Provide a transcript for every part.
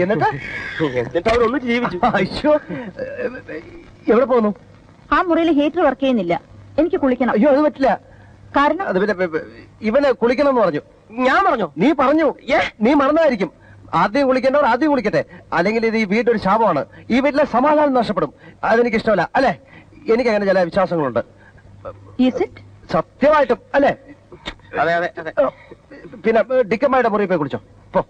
എന്നിട്ട് അവരൊന്ന് ജീവിച്ചു. അയ്യോ, എവിടെ പോകുന്നു? ആ മുറിയിൽ ഹീറ്റർ വർക്ക് ചെയ്യുന്നില്ല, എനിക്ക് കുളിക്കണം. അയ്യോ, അത് പറ്റില്ല. കാരണം അത് പിന്നെ ഇവന് കുളിക്കണം എന്ന് പറഞ്ഞു. ഞാൻ പറഞ്ഞോ? നീ പറഞ്ഞു. നീ മറന്നായിരിക്കും. ആദ്യം കുളിക്കേണ്ടവർ ആദ്യം കുളിക്കട്ടെ, അല്ലെങ്കിൽ ഇത് ഈ വീട്ടൊരു ശാപമാണ്. ഈ വീട്ടിലെ സമാധാനം നഷ്ടപ്പെടും. അതെനിക്ക് ഇഷ്ടമല്ല. അല്ലെ, എനിക്ക് അങ്ങനെ ചില വിശ്വാസങ്ങളുണ്ട്. സത്യമായിട്ടും അല്ലേ? അതെ അതെ അതെ. പിന്നെ ഡിക്കമ്മയുടെ മുറി പോയി കുളിച്ചോ. പോ.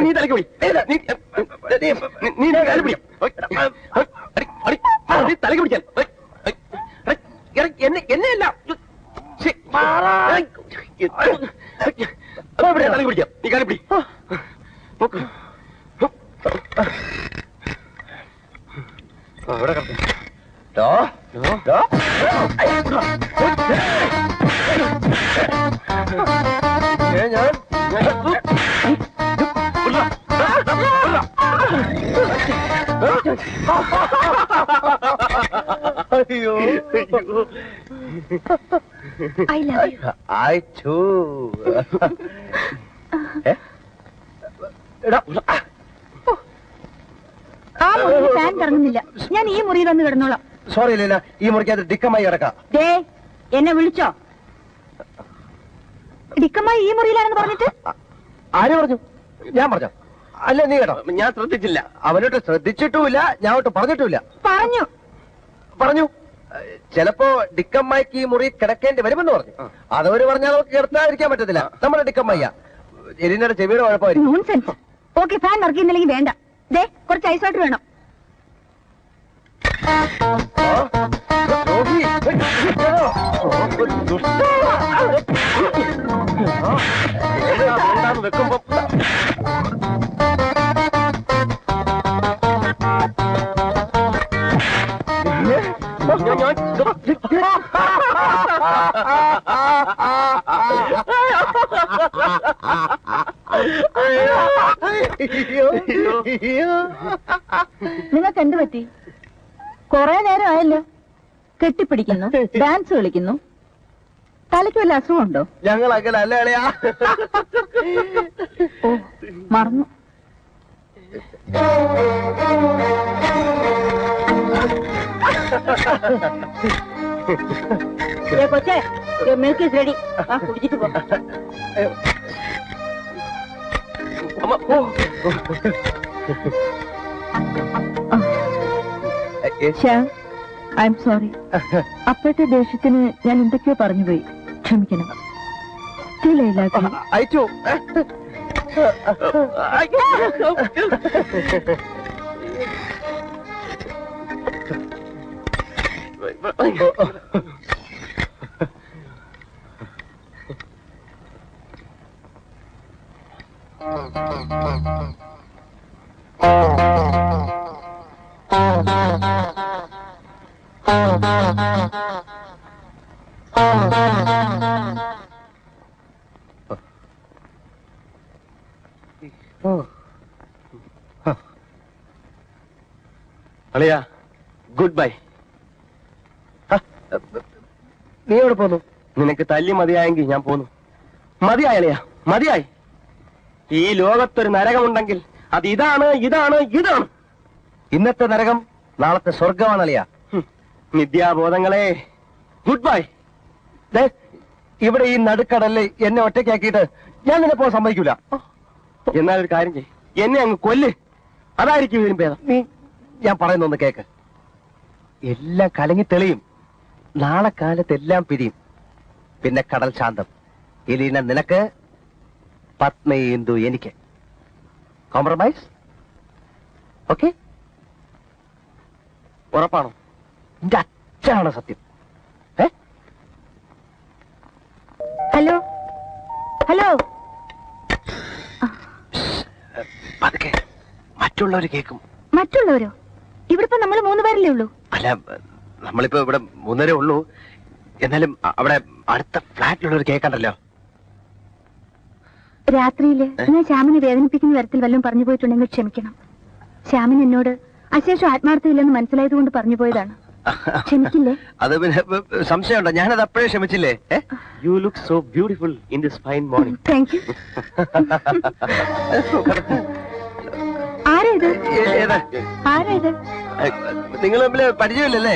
നീ തലക്ക് പിടി. നീ തല പിടി. തലക്ക് പിടിക്കാൻ എന്നെയല്ല. തലക്ക് പിടിക്കാം. നീ കാലി പിടി. അവിടെ അയ്യോ, I love you. I too. ആ മുറിയിൽ ഫാൻ കറങ്ങുന്നില്ല. ഞാൻ ഈ മുറിയിൽ വന്ന് കിടന്നോളാം. സോറി ലീല, ഈ മുറിക്കകത്ത് ഡിക്കമായി കിടക്കാം. ദേ, എന്നെ വിളിച്ചോ? ഡിക്കമായി ഈ മുറിയിലാണെന്ന് പറഞ്ഞിട്ട് ആര് പറഞ്ഞു? ഞാൻ പറഞ്ഞോ? അല്ല, നീ കേട്ടോ? ഞാൻ ശ്രദ്ധിച്ചില്ല. അവനോട്ട് ശ്രദ്ധിച്ചിട്ടുമില്ല, ഞാൻ ഒട്ട് പറഞ്ഞിട്ടുമില്ല. പറഞ്ഞു ചിലപ്പോ ഡിക്കമ്മായിക്ക് ഈ മുറി കിടക്കേണ്ടി വരുമെന്ന് പറഞ്ഞു. അതവര് പറഞ്ഞാൽ നമുക്ക് കിടത്താതിരിക്കാൻ പറ്റത്തില്ല. നമ്മുടെ ഡിക്കമ്മയ്യ എലിനയുടെ ചെവിയുടെ കുഴപ്പമായിരിക്കും. ഓക്കെ, ഫാൻ വർക്കിന്നില്ലെങ്കിൽ വേണ്ട. ദേ, കുറച്ച് ഐസ് വാട്ടർ വേണം. വെക്കുമ്പോ നിങ്ങൾക്ക് എന്ത് പറ്റി? കൊറേ നേരം ആയല്ലോ. കെട്ടിപ്പിടിക്കുന്നു, ഡാൻസ് കളിക്കുന്നു. തലയ്ക്ക് വല്ല അസുഖമുണ്ടോ? ഞങ്ങൾ അങ്ങനെ അല്ല അളയാ. ഓ, മറന്നു. കൊച്ചേ, മിൽക്ക് ഇസ് റെഡി. കുടിച്ചിട്ട് പോ. I am sorry. അപ്പോഴത്തെ ദേഷ്യത്തിന് ഞാൻ എന്തൊക്കെയോ പറഞ്ഞുപോയി. ക്ഷമിക്കണം. അയച്ചു. അളിയാ, ഗുഡ് ബൈ. നീ എവിടെ പോന്നു? നിനക്ക് തല്ലി മതിയായെങ്കിൽ ഞാൻ പോന്നു. മതിയായി അളിയാ, മതിയായി. ഈ ലോകത്തൊരു നരകമുണ്ടെങ്കിൽ അത് ഇതാണ്, ഇതാണ്, ഇതാണ്. ഇന്നത്തെ നരകം നാളത്തെ സ്വർഗമാണ് അളിയാ. നിത്യാബോധങ്ങളെ, ഗുഡ് ബൈ. ഇവിടെ ഈ നടുക്കടലിൽ എന്നെ ഒറ്റയ്ക്കാക്കിയിട്ട് ഞാൻ നിന്നെ പോകാൻ സമ്മതിക്കൂല. എന്നാലൊരു കാര്യം ചെയ്യ്, എന്നെ അങ്ങ് കൊല്ല്. അതായിരിക്കും ഇതിനും ഭേദം. നീ ഞാൻ പറയുന്നൊന്ന് കേക്ക്. എല്ലാം കലങ്ങി തെളിയും. നാളെ കാലത്ത് എല്ലാം പിരിയും. പിന്നെ കടൽ ശാന്തം. എലീന നിനക്ക്, പത്മേന്ദു എനിക്ക്. കോംപ്രമൈസ്? ഓക്കെ? ഉറപ്പാണോ? എന്റെ അച്ഛനാണ് സത്യം. Hello, hello. മറ്റുള്ളവർ കേൾക്കും. മറ്റുള്ളവരോ? ഇവിടിപ്പോ നമ്മൾ 3 പേരല്ലേ ഉള്ളൂ. അല്ല, നമ്മളിപ്പോ ഇവിടെ 3 ഉള്ളൂ. എന്നാലും അവിടെ അടുത്ത ഫ്ലാറ്റിലുള്ളവർ കേൾക്കണ്ടല്ലോ. രാത്രിയില് ഞാൻ ശ്യാമിനെ വേദനിപ്പിക്കുന്ന തരത്തിൽ വല്ലതും പറഞ്ഞു പോയിട്ടുണ്ടെങ്കിൽ ക്ഷമിക്കണം. ശ്യാമിന് എന്നോട് അശേഷം ആത്മാർത്ഥയില്ലെന്ന് മനസ്സിലായത് കൊണ്ട് പറഞ്ഞു പോയതാണ്. ക്ഷമിക്കില്ലേ? അത് പിന്നെ സംശയമുണ്ടോ? ഞാനത് അപ്പോഴേ ക്ഷമിച്ചില്ലേ? You look so beautiful in this fine morning. Thank you. ആരാ ഇത്? നിങ്ങൾ തമ്മില് പരിചയമില്ലല്ലേ?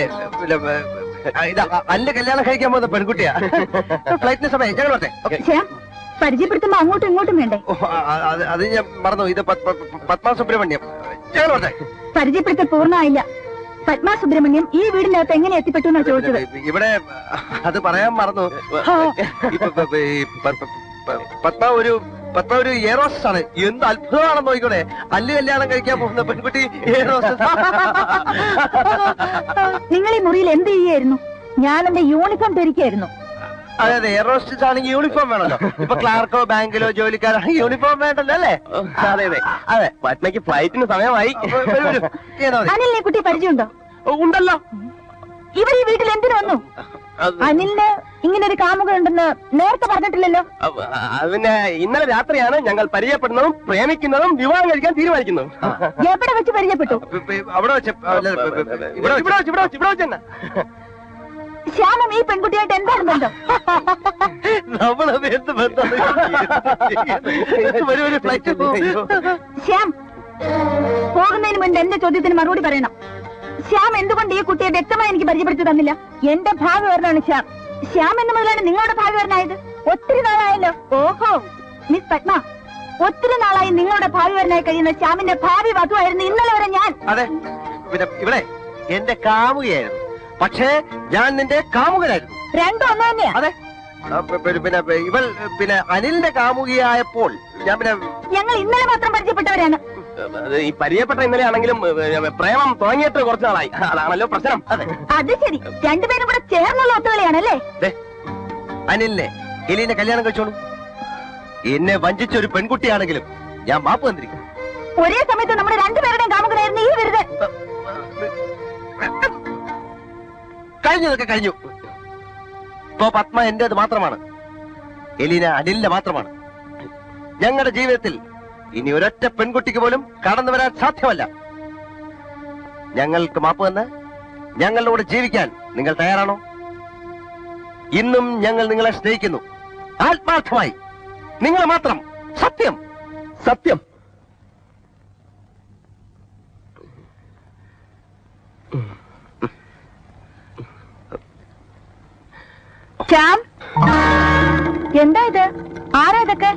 ഇതാ അന്റെ കല്യാണം കഴിക്കാൻ പോകുന്ന പെൺകുട്ടിയാ. ഫ്ലൈറ്റിന് സമയം ഞങ്ങളോട്ടെ. ശ്യാം, പരിചയപ്പെടുത്തുമ്പോ അങ്ങോട്ടും ഇങ്ങോട്ടും വേണ്ടേ? അത് ഞാൻ മറന്നു. ഇത് പത്മ സുബ്രഹ്മണ്യം. ഞങ്ങളോട്ടെ. പരിചയപ്പെടുത്തൽ പൂർണ്ണമായില്ല. പത്മ സുബ്രഹ്മണ്യം ഈ വീടിനകത്ത് എങ്ങനെ എത്തിപ്പെട്ടു എന്നാ ചോദിച്ചത്. ഇവിടെ അത് പറയാൻ മറന്നു. പത്മ ഒരു എയറോസ്റ്റസ് ആണ്. എന്ത് അത്ഭുതമാണെന്ന് നോക്കിക്കോളെ. അല്ല് കല്യാണം കഴിക്കാൻ പോകുന്ന പെൺകുട്ടി എയറോസ്റ്റസ്. നിങ്ങൾ ഈ മുറിയിൽ എന്ത് ചെയ്യായിരുന്നു? ഞാൻ എന്റെ യൂണിഫോം ധരിക്കായിരുന്നു. അതെ അതെ, എയറോസ്റ്റസ് ആണെങ്കിൽ യൂണിഫോം വേണമല്ലോ. ഇപ്പൊ ക്ലാർക്കോ ബാങ്കിലോ ജോലിക്കാരാണെങ്കിൽ യൂണിഫോം വേണ്ടല്ലോ അല്ലേ? അതെ അതെ അതെ. പത്മയ്ക്ക് ഫ്ലൈറ്റിന് സമയമായി. അനിലിനെ കുട്ടി പരിചയമുണ്ടോ? ഉണ്ടല്ലോ. ഇവർ ഈ വീട്ടിൽ എന്തിനു വന്നു? അനിലിന് ഇങ്ങനൊരു കാമുകനുണ്ടെന്ന് നേരത്തെ പറഞ്ഞിട്ടില്ലല്ലോ. പിന്നെ ഇന്നലെ രാത്രിയാണ് ഞങ്ങൾ പരിചയപ്പെടുന്നതും പ്രേമിക്കുന്നതും വിവാഹം കഴിക്കാൻ തീരുമാനിക്കുന്നതും. എവിടെ വെച്ച് പരിചയപ്പെട്ടു? അവിടെ വെച്ച് തന്നെ. ശ്യാമം ഈ പെൺകുട്ടിയായിട്ട് എന്താണ് ബന്ധം? ശ്യാം, പോകുന്നതിന് മുൻപ് എന്റെ ചോദ്യത്തിന് മറുപടി പറയണം. ശ്യാം എന്തുകൊണ്ട് ഈ കുട്ടിയെ വ്യക്തമായി എനിക്ക് പരിചയപ്പെടുത്തി തന്നില്ല? എന്റെ ഭാഗവരനാണ് ശ്യാം. ശ്യാം എന്ന് മുതലാണ് നിങ്ങളുടെ ഭാഗവരനായത്. ഒത്തിരി നാളായല്ലോ. ഓഹോ, മിസ് പത്മ, ഒത്തിരി നാളായി നിങ്ങളുടെ ഭാവിവരനായി കഴിയുന്ന ശ്യാമിന്റെ ഭാവി വധുവായിരുന്നു ഇന്നലെ വരെ ഞാൻ. അതെ, പിന്നെ ഇവിടെ എന്റെ കാമുകയായിരുന്നു. പക്ഷേ ഞാൻ നിന്റെ കാമുകനായിരുന്നു. രണ്ടും ഒന്ന് തന്നെയാ. അതെ, പിന്നെ ഇവൾ പിന്നെ അനിലിന്റെ കാമുകിയായപ്പോൾ ഞാൻ പിന്നെ ഞങ്ങൾ ഇന്നലെ മാത്രം പരിചയപ്പെട്ടവരാണ്. ഈ പരിചയപ്പെട്ട ഇന്നലെ ആണെങ്കിലും പ്രേമം തുടങ്ങിയിട്ട് കുറച്ച് നാളായി. അതാണല്ലോ പ്രശ്നം. അതെ, അത് ശരി. രണ്ടുപേരും കൂടെ ചേർന്നുള്ള ഒത്തുകളിയാണല്ലേ? അനിലിനെ എലീനെ കല്യാണം കഴിച്ചോളൂ. എന്നെ വഞ്ചിച്ച ഒരു പെൺകുട്ടിയാണെങ്കിലും ഞാൻ മാപ്പ് തന്നിരിക്കും. ഒരേ സമയത്ത് നമ്മുടെ രണ്ടുപേരുടെയും കാമുകനായിരുന്നു ഈ വിരുദ്ധൻ. കഴിഞ്ഞതൊക്കെ കഴിഞ്ഞു. ഇപ്പോ പത്മ എന്റേത് മാത്രമാണ്, എലീന അനിലിന്റെ മാത്രമാണ്. ഞങ്ങളുടെ ജീവിതത്തിൽ ഇനി ഒരൊറ്റ പെൺകുട്ടിക്ക് പോലും കടന്നു വരാൻ സാധ്യമല്ല. ഞങ്ങൾക്ക് മാപ്പ് തന്ന് ഞങ്ങളുടെ കൂടെ ജീവിക്കാൻ നിങ്ങൾ തയ്യാറാണോ? ഇന്നും ഞങ്ങൾ നിങ്ങളെ സ്നേഹിക്കുന്നു, ആത്മാർത്ഥമായി. നിങ്ങൾ മാത്രം. സത്യം, സത്യം. ശ്യാം, എന്താ ഇത്? ആരാ ഇതൊക്കെ?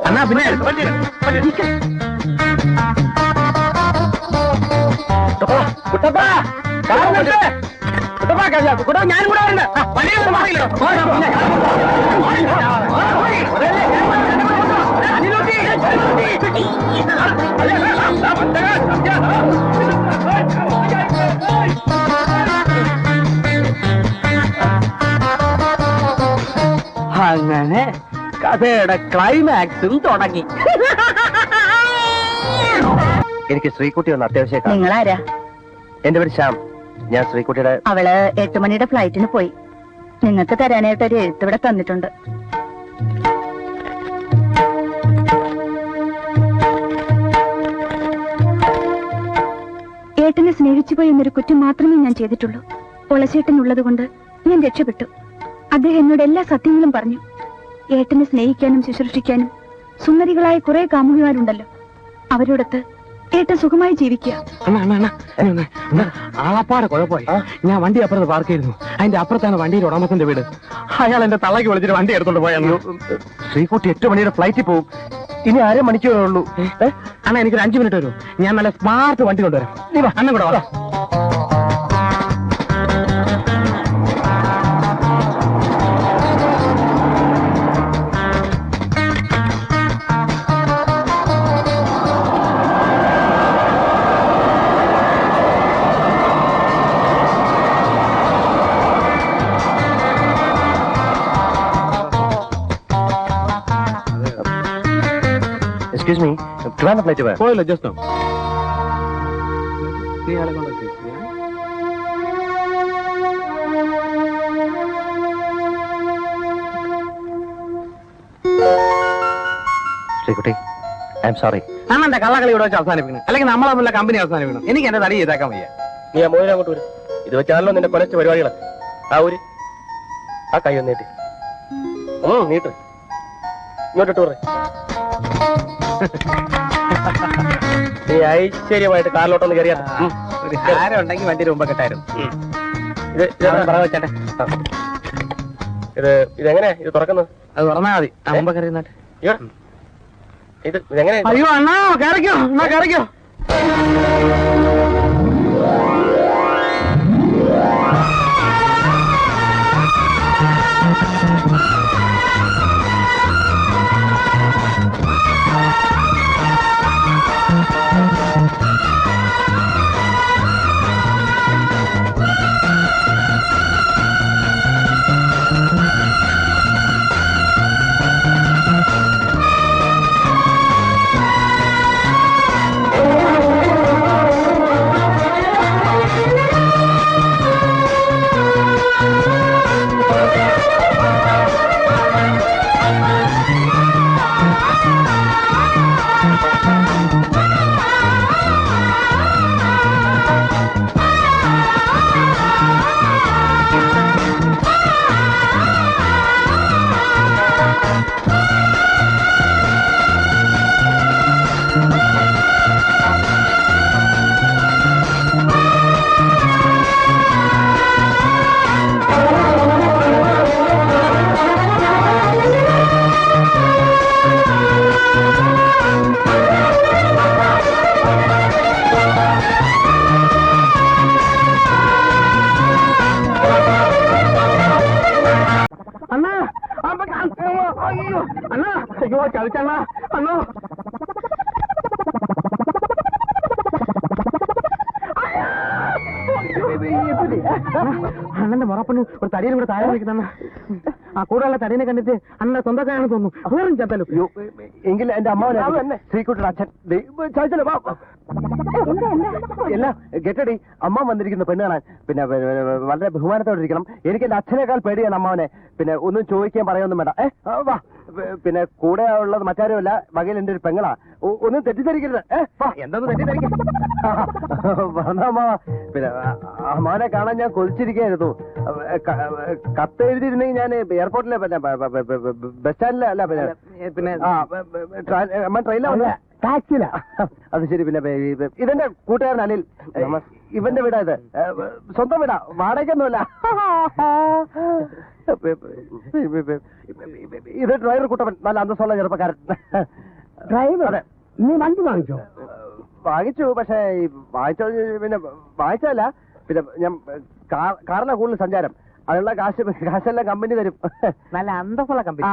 എന്നാ പിന്നെ ഞാനും കൂടെ വരണ്ട. അങ്ങനെ കഥയുടെ ക്ലൈമാക്സും തുടങ്ങി. എനിക്ക് ശ്രീകുട്ടി ഒന്ന് അത്യാവശ്യം. നിങ്ങളാരാ? എന്റെ പേര് ശ്യാം. ഞാൻ ശ്രീകുട്ടിയുടെ. അവള് 8 മണിയുടെ ഫ്ലൈറ്റിന് പോയി. നിങ്ങൾക്ക് തരാനായിട്ട് ഒരു എഴുത്തിവിടെ തന്നിട്ടുണ്ട്. ഏട്ടനെ സ്നേഹിച്ചു പോയി എന്നൊരു കുറ്റം മാത്രമേ ഞാൻ ചെയ്തിട്ടുള്ളൂ. ഒളച്ചേട്ടൻ ഉള്ളതുകൊണ്ട് ഞാൻ രക്ഷപ്പെട്ടു. അദ്ദേഹം എന്നോട് എല്ലാ സത്യങ്ങളും പറഞ്ഞു. ഏട്ടനെ സ്നേഹിക്കാനും ശുശ്രൂഷിക്കാനും സുന്ദരികളായ കുറെ കാമുകിമാരുണ്ടല്ലോ, അവരോടൊത്ത് ഏട്ടൻ സുഖമായി ജീവിക്കുക. ആളപ്പാടെ കുഴപ്പമായി. ഞാൻ വണ്ടി അപ്പുറത്ത് പാർക്ക് ചെയ്തിരുന്നു. അതിന്റെ അപ്പുറത്താണ് വണ്ടിയുടെ ഉടമസ്ഥന്റെ വീട്. അയാൾ എന്റെ തള്ളക്ക് വിളിച്ചിട്ട് വണ്ടി എടുത്തോണ്ട് പോയായിരുന്നു. ശ്രീകുട്ടി 8 മണിയുടെ ഫ്ലൈറ്റിൽ പോകും. ഇനി 1/2 മണിക്കൂറേ ഉള്ളൂ. അണ്ണാ, എനിക്കൊരു 5 മിനിറ്റ് വരും. ഞാൻ നല്ല സ്മാർട്ട് വണ്ടി കൊണ്ടുവരാം. നീ വാ, അണ്ണൻ കൂടെ വാ. എക്സ്ക്യൂസ് മീ, ട്രിവാൻഡ്രം ഫ്ലൈറ്റ് വേണം. പോയല്ലോ ജസ്റ്റ് നീ ആളെ കൊണ്ടൊക്കെ ശ്രീകുട്ടി, ഐ എം സോറി. അണ്ണന്റെ കള്ളക്കളി ഇവിടെ വെച്ച് അവസാനിപ്പിക്കണം, അല്ലെങ്കിൽ നമ്മളെ തമ്മിലുള്ള കമ്പനി അവസാനിപ്പിക്കണം. എനിക്ക് എന്റെ തടി ചെയ്തേക്കാൻ വയ്യ. നീ ആ മോനെ അങ്ങോട്ട് വരും. ഇത് വെച്ചാണല്ലോ നിന്റെ കൊലച്ച പരിപാടികളൊക്കെ. ആ ഒരു ആ കൈ ഒന്ന് നീട്ടി. നീട്ട് ഇങ്ങോട്ടിട്ട് പറ. നീ ഐശ്വര്യമായിട്ട് കാറിലോട്ടൊന്ന് കയറിയാ ഒരു കാരം ഉണ്ടെങ്കിൽ വണ്ടിയുടെ മുമ്പ് കെട്ടായിരുന്നു. ഇതെങ്ങനെ ഇത് തുറക്കുന്നത്? അത് തുറന്നാ മതി. മുമ്പ് കയറിയുന്നാട്ടെ. ഇതെങ്ങനെ? അയ്യോ അണ്ണാ കയറിക്കോ, അണ്ണാ കയറിക്കോ. ചതിച്ചണ്ണ അണ്ണോ. അണ്ണന്റെ മുറപ്പണ് ഒരു തടിയിലും കൂടെ താഴെ നിൽക്കുന്ന ആ കൂടെയുള്ള തടീനെ കണ്ടിട്ട് അണ്ണന്റെ സ്വന്തക്കാരാണെന്ന് തോന്നുന്നു. വേറും ചത്തലും. എങ്കിൽ എന്റെ അമ്മാവനെ ശ്രീകുട്ടിയുടെ അച്ഛൻ എല്ലാം ഗെറ്റടി. അമ്മ വന്നിരിക്കുന്നു പെണ്ണ് കാണാൻ. പിന്നെ വളരെ ബഹുമാനത്തോടെ ഇരിക്കണം. എനിക്ക് എന്റെ അച്ഛനേക്കാൾ പേടിയാണ് അമ്മാവനെ. പിന്നെ ഒന്നും ചോദിക്കാൻ പറയൊന്നും വേണ്ട. വാ. പിന്നെ കൂടെ ഉള്ളത് മറ്റാരുമല്ല, വകയിൽ എന്റെ ഒരു പെങ്ങളാ. ഒന്നും തെറ്റിദ്ധരിക്കരുത്. എന്തൊന്നും തെറ്റിദ്ധരിക്കും. അമ്മാവ, പിന്നെ അമ്മാവനെ കാണാൻ ഞാൻ കൊതിച്ചിരിക്കുകയായിരുന്നു. കത്ത് എഴുതിയിരുന്നെങ്കിൽ ഞാൻ എയർപോർട്ടിലെ പിന്നെ ബസ് സ്റ്റാൻഡിലെ അല്ല പിന്നെ അമ്മ ട്രെയിനിലാണ്, ടാക്സിയില. അത് ശരി. പിന്നെ ഇതെന്റെ കൂട്ടുകാരൻ അനിൽ. ഇവന്റെ വീടാ ഇത്. സ്വന്തം വീടാ, വാടകയൊന്നുമല്ല. ഇത് ഡ്രൈവർ കുട്ടപ്പൻ, നല്ല അന്തസ്സുള്ള ചെറുപ്പക്കാരൻ. ഡ്രൈവർ? നീ വണ്ടി വാങ്ങിച്ചോ? വാങ്ങിച്ചു. പക്ഷേ പിന്നെ വാങ്ങിച്ചതല്ല. പിന്നെ ഞാൻ കാറിലാണ് കൂടുതൽ സഞ്ചാരം. അതിനുള്ള കാശെല്ലാം കമ്പനി തരും. നല്ല അന്തസ്സുള്ള കമ്പനി.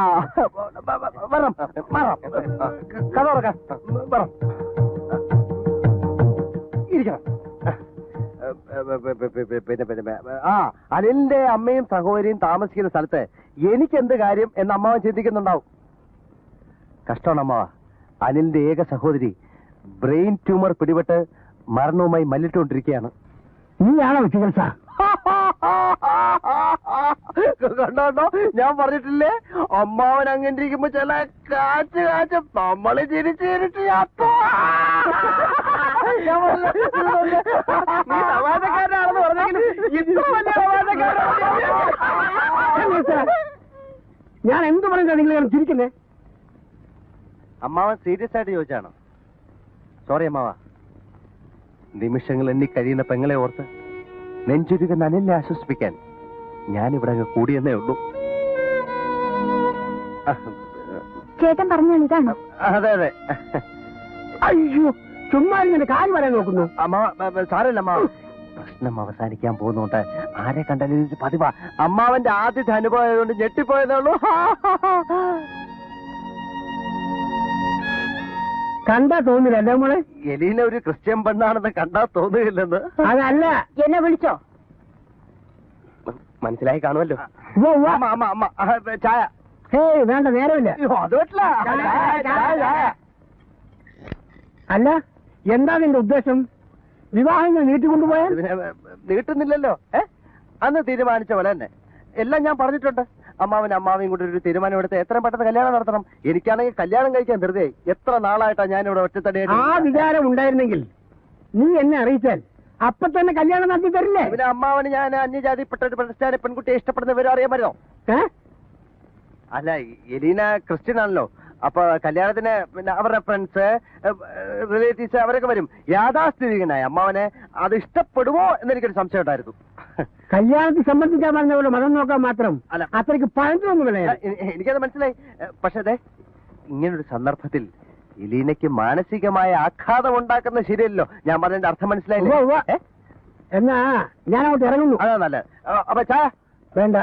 വരണം കഥ തുറക്കാം. വരണം ഇരിക്കണം. പിന്നെ അനിലിന്റെ അമ്മയും സഹോദരിയും താമസിക്കുന്ന സ്ഥലത്ത് എനിക്കെന്ത് കാര്യം എന്ന് അമ്മാവൻ ചിന്തിക്കുന്നുണ്ടാവും. കഷ്ടമാണ് അമ്മാവ. അനിലിന്റെ ഏക സഹോദരി ബ്രെയിൻ ട്യൂമർ പിടിപെട്ട് മരണവുമായി മല്ലിട്ടുകൊണ്ടിരിക്കുകയാണ്. നീയാണോ ചികിത്സ? കണ്ടോ, ഞാൻ പറഞ്ഞിട്ടില്ലേ അമ്മാവൻ അങ്ങനെ ഇരിക്കുമ്പോ ചില കാച്ച് നമ്മള് ചിരിച്ച് ഞാൻ എന്ത് പറഞ്ഞാ നിങ്ങൾ ചിരിക്കുന്നേ? അമ്മാവൻ സീരിയസ് ആയിട്ട് ചോദിച്ചാണോ? സോറി അമ്മാവ. നിമിഷങ്ങൾ എണ്ണി കഴിയുന്ന പെങ്ങളെ ഓർത്ത് നെഞ്ചുരുകുന്ന അനിലിനെ ആശ്വസിപ്പിക്കാൻ ഞാനിവിടെ അങ്ങ് കൂടിയെന്നേ ഉള്ളൂ. ചേട്ടൻ പറഞ്ഞാൽ ഇതാണോ? അതെ അതെ. അയ്യോ, ചുമ്മാ ഇങ്ങനെ കാര്യം പറയാൻ നോക്കുന്നു. അമ്മാവ സാരല്ല അമ്മാവ. പ്രശ്നം അവസാനിക്കാൻ പോകുന്നുണ്ട്. ആരെ കണ്ടാലും ഇത് പതിവാ. അമ്മാവന്റെ ആദ്യത്തെ അനുഭവം ആയതുകൊണ്ട് ഞെട്ടിപ്പോയതേ ഉള്ളൂ. കണ്ടാ തോന്നില്ല അല്ലേ മോളെ? എലീന ഒരു ക്രിസ്ത്യൻ പെണ്ണാണെന്ന് കണ്ടാ തോന്നുകയില്ലെന്ന്. അതല്ല, എന്നെ വിളിച്ചോ? മനസ്സിലായി കാണുമല്ലോ. ചായ? വേണ്ട, നേരമില്ല. അത് പറ്റില്ല. അല്ല, എന്താ നിന്റെ ഉദ്ദേശം? വിവാഹങ്ങൾ നീട്ടിക്കൊണ്ടുപോയാൽ? നീട്ടുന്നില്ലല്ലോ. അന്ന് തീരുമാനിച്ച പോലെ തന്നെ എല്ലാം ഞാൻ പറഞ്ഞിട്ടുണ്ട്. അമ്മാവനും കൂടി ഒരു തീരുമാനം എടുത്ത് എത്രയും പെട്ടെന്ന് കല്യാണം നടത്തണം. എനിക്കാണെങ്കിൽ കല്യാണം കഴിക്കാൻ ധൃതിയായി. എത്ര നാളായിട്ടാ ഞാൻ ഇവിടെ ഒറ്റത്തടിയായിട്ട്. ആ വിചാരം ഉണ്ടായിരുന്നെങ്കിൽ നീ എന്നെ അറിയിച്ചാൽ അപ്പൊ തന്നെ കല്യാണം നടത്തി തരില്ലേ? പിന്നെ അമ്മാവന് ഞാൻ അന്യജാതിപ്പെട്ട ഒരു പ്രശ്ന പെൺകുട്ടിയെ ഇഷ്ടപ്പെടുന്ന വിവരം അറിയാൻ പറ്റുമോ? അല്ല, എലീന ക്രിസ്ത്യൻ ആണല്ലോ. അപ്പൊ കല്യാണത്തിന് പിന്നെ അവരുടെ ഫ്രണ്ട്സ്, റിലേറ്റീവ്സ് അവരൊക്കെ വരും. യാഥാസ്ഥിതികനായ അമ്മാവനെ അത് ഇഷ്ടപ്പെടുമോ എന്നെനിക്കൊരു സംശയം ഉണ്ടായിരുന്നു. കല്യാണത്തിൽ സംബന്ധിക്കാൻ പറഞ്ഞ മതം നോക്കാൻ മാത്രം അല്ല, അത്രയ്ക്ക് പഴഞ്ചൊന്നുമില്ല. എനിക്കത് മനസ്സിലായി. പക്ഷെ അതെ, ഇങ്ങനൊരു സന്ദർഭത്തിൽ എലീനയ്ക്ക് മാനസികമായ ആഘാതം ഉണ്ടാക്കുന്നത് ശരിയല്ലോ. ഞാൻ പറഞ്ഞതിന്റെ അർത്ഥം മനസ്സിലായില്ലേ? എന്നാ ഞാൻ അങ്ങോട്ട് ഇറങ്ങുന്നു. അതാ നല്ല. അപ്പൊ ചായ വേണ്ട,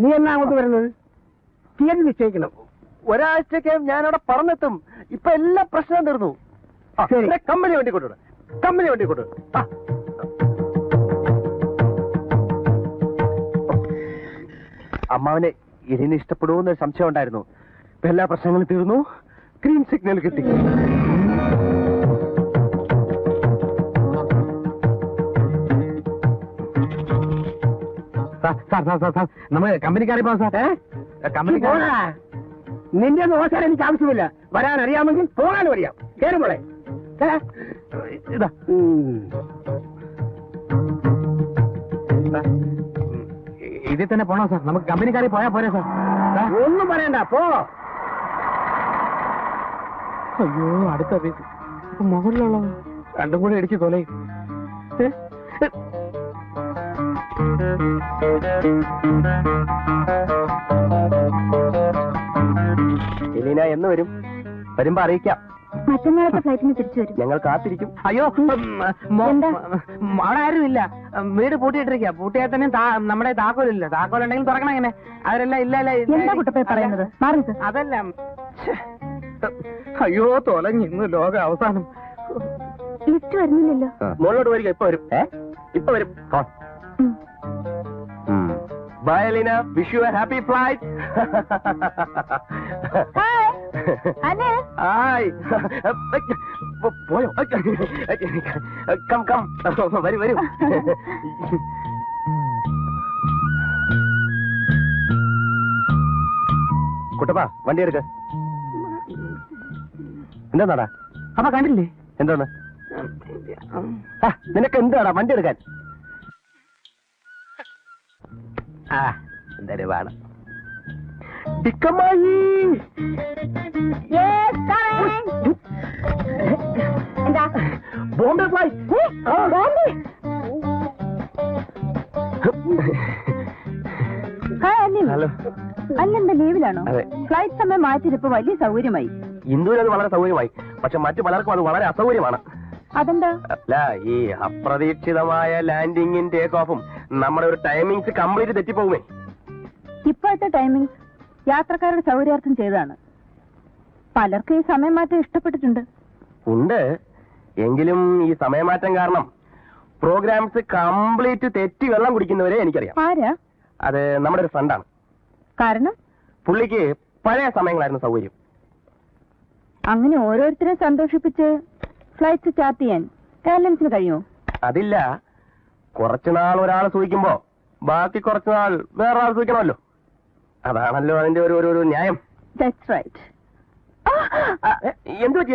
നീ എന്നാ അങ്ങോട്ട് വരുന്നത്? തീയതി നിശ്ചയിക്കണം. ഒരാഴ്ചക്ക് ഞാനവിടെ പറഞ്ഞെത്തും. ഇപ്പൊ എല്ലാ പ്രശ്നവും തീർന്നു. കമ്പനി വണ്ടി കൊണ്ടുവിടും. കമ്പനി വണ്ടി കൊണ്ടുവിടും. അമ്മാവനെ എലീന ഇഷ്ടപ്പെടുമെന്നൊരു സംശയം ഉണ്ടായിരുന്നു. ഇപ്പൊ എല്ലാ പ്രശ്നങ്ങളും തീർന്നു. ഗ്രീൻ സിഗ്നൽ കിട്ടി. നമ്മൾ കമ്പനിക്കാരെ പോകാം സാർ. നിന്റെ നോക്കാൻ എനിക്ക് ആവശ്യമില്ല. വരാൻ അറിയാമെങ്കിൽ പോകാനും അറിയാം. കേറുമ്പോളെ ഇതാ ഇതിൽ തന്നെ പോണോ സാർ? നമുക്ക് കമ്പനിക്കാരെ പോയാ പോരെ സാർ? ഒന്നും പറയണ്ട, പോ. അയ്യോ, അടുത്ത പീസ് മുകളിലുള്ളത് രണ്ടും കൂടെ ഇടിച്ച് തൊലയും. എലീന എന്ന് വരും? വരുമ്പോ അറിയിക്കാം. മറ്റന്നാളത്തെ ഫ്ലൈറ്റിന് തിരിച്ചു വരും. ഞങ്ങൾ കാത്തിരിക്കും. അയ്യോ, അവിടെ ആരും ഇല്ല. വീട് പൂട്ടിയിട്ടിരിക്കുക. പൂട്ടിയാൽ തന്നെ നമ്മുടെ താക്കോലില്ല. താക്കോലുണ്ടെങ്കിൽ തുറക്കണം. എങ്ങനെ? അവരെല്ലാം ഇല്ല. എന്താ കുട്ടപ്പേ പറയുന്നത്? അതല്ല. അയ്യോ, തൊലഞ്ഞ് ഇന്ന് ലോക അവസാനം. ലിഫ്റ്റ് വരുന്നില്ലല്ലോ. മുകളിലോട്ട് വരിക. ഇപ്പൊ വരും. ഇപ്പൊ വരും. Bye Elina, wish you a happy flight. Hi. പോയോ? കം വരൂ. കുട്ടപ്പാ, വണ്ടി എടുക്ക. എന്താടാ? അപ്പൊ കണ്ടില്ലേ? എന്തോന്ന്? നിനക്ക് എന്താടാ വണ്ടി എടുക്കാൻ? എന്തായാലും വേണം. ടിക്കമ്മായി ബോംബെ ഫ്ലൈറ്റ്. ഹലോ. അല്ലെന്താ ലീവിലാണോ? ഫ്ലൈറ്റ് സമയം മാറ്റിയപ്പോ വലിയ സൗകര്യമായി. ഇന്ദുവിന് അത് വളരെ സൗകര്യമായി. പക്ഷെ മറ്റു പലർക്കും അത് വളരെ അസൗകര്യമാണ്. അതെന്താ? അല്ല, ഈ അപ്രതീക്ഷിതമായ ലാൻഡിങ്ങും ടേക്ക് ഓഫും നമ്മുടെ ഒരു ടൈമിങ്സ് കംപ്ലീറ്റ് തെറ്റിപ്പോകുമേ. ഇപ്പോഴത്തെ ടൈമിങ്സ് യാത്രക്കാരുടെ സൗകര്യാർത്ഥം ചെയ്തതാണ്. പലർക്കും ഈ സമയം മാറ്റം ഇഷ്ടപ്പെട്ടിട്ടുണ്ട്. ഉണ്ട്. എങ്കിലും ഈ സമയമാറ്റം കാരണം പ്രോഗ്രാംസ് കംപ്ലീറ്റ് തെറ്റി വെള്ളം കുടിക്കുന്നവരെ എനിക്കറിയാം. ആരാ? അത് നമ്മുടെ ഒരു ഫ്രണ്ടാണ്. കാരണം പുള്ളിക്ക് പഴയ സമയങ്ങളായിരുന്നു സൗകര്യം. അങ്ങനെ ഓരോരുത്തരെ സന്തോഷിപ്പിച്ച് ഫ്ലൈറ്റ് ചാർട്ട് ചെയ്യാൻ എയർലൈൻസിന് കഴിയുമോ? അതില്ല. കുറച്ചുനാൾ ഒരാൾ സൂഹിക്കുമ്പോ ബാക്കി കുറച്ചുനാൾ വേറൊരാൾ സൂഹിക്കണമല്ലോ. അതാണല്ലോ അതിന്റെ ഒരു ന്യായം. That's right. എന്ത് പറ്റി?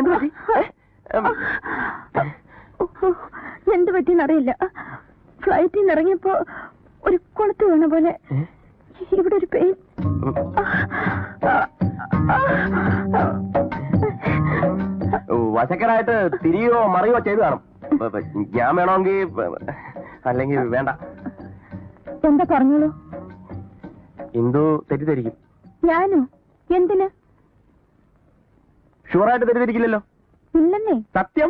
എന്ത് പറ്റിയെന്നറിയില്ല. ഫ്ലൈറ്റിൽ നിന്ന് ഇറങ്ങിയപ്പോ ഒരു കൊളുത്ത് വീണ പോലെ ഇവിടെ ഒരു പെയിൻ. വശക്കരായിട്ട് തിരിയോ മറിയോ ചെയ്തു കാണും. ഞാൻ വേണമെങ്കിൽ, അല്ലെങ്കിൽ വേണ്ട. എന്താ പറഞ്ഞോളൂ. ഇന്ദു തെറ്റിദ്ധരിക്കും. ഞാനോ? എന്തിന്? ഷുവറായിട്ട് തെറ്റിദ്ധരിക്കില്ലല്ലോ? ഇല്ലെന്നേ. സത്യം.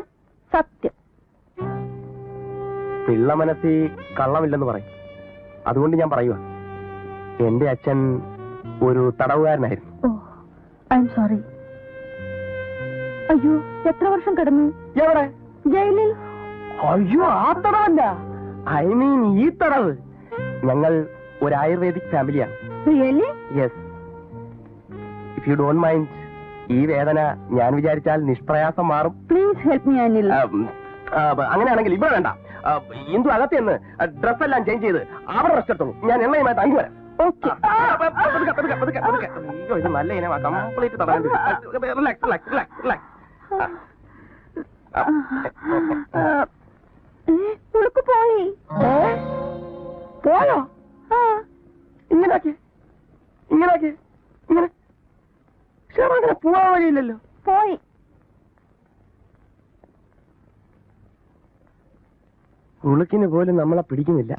പിള്ള മനസ്സിൽ കള്ളമില്ലെന്ന് പറയും. അതുകൊണ്ട് ഞാൻ പറയുക, എന്റെ അച്ഛൻ ഒരു തടവുകാരനായിരുന്നു. I am sorry. അയ്യോ, എത്ര വർഷം കിടന്നു? എവിടെ? ജയിലിൽ. അയ്യോ, ആ തടവല്ല, ഐ മീൻ ഈ തടവ്. ഞങ്ങൾ ഒരു ആയുർവേദിക് ഫാമിലിയാണ്. Really? Yes. If you don't mind, ഈ വേദന ഞാൻ വിചാരിച്ചാൽ നിഷ്പ്രയാസം മാറും. Please help me Anil. അങ്ങനെയാണെങ്കിൽ ഇവിടെ വേണ്ട. ഇന്ദു അകത്ത് ഡ്രസ് എല്ലാം ചേഞ്ച് ചെയ്ത് അവിടെ റെസ്റ്റ് എടുത്തോളൂ. ഞാൻ എണ്ണയുമായിട്ട് അങ്ങ് വരാം. അയ്യോ, ഇത് നല്ല ഇനമാ. കംപ്ലീറ്റ് തടയേണ്ടി വരും. Relax relax relax relax. ഉളുക്ക് പോയി. പോയോ? ഇങ്ങനാക്കി ഇങ്ങനെ അങ്ങനെ പോവാൻ വഴിയില്ലല്ലോ. പോയി. ഉളുക്കിന് പോലും നമ്മളെ പിടിക്കുന്നില്ല.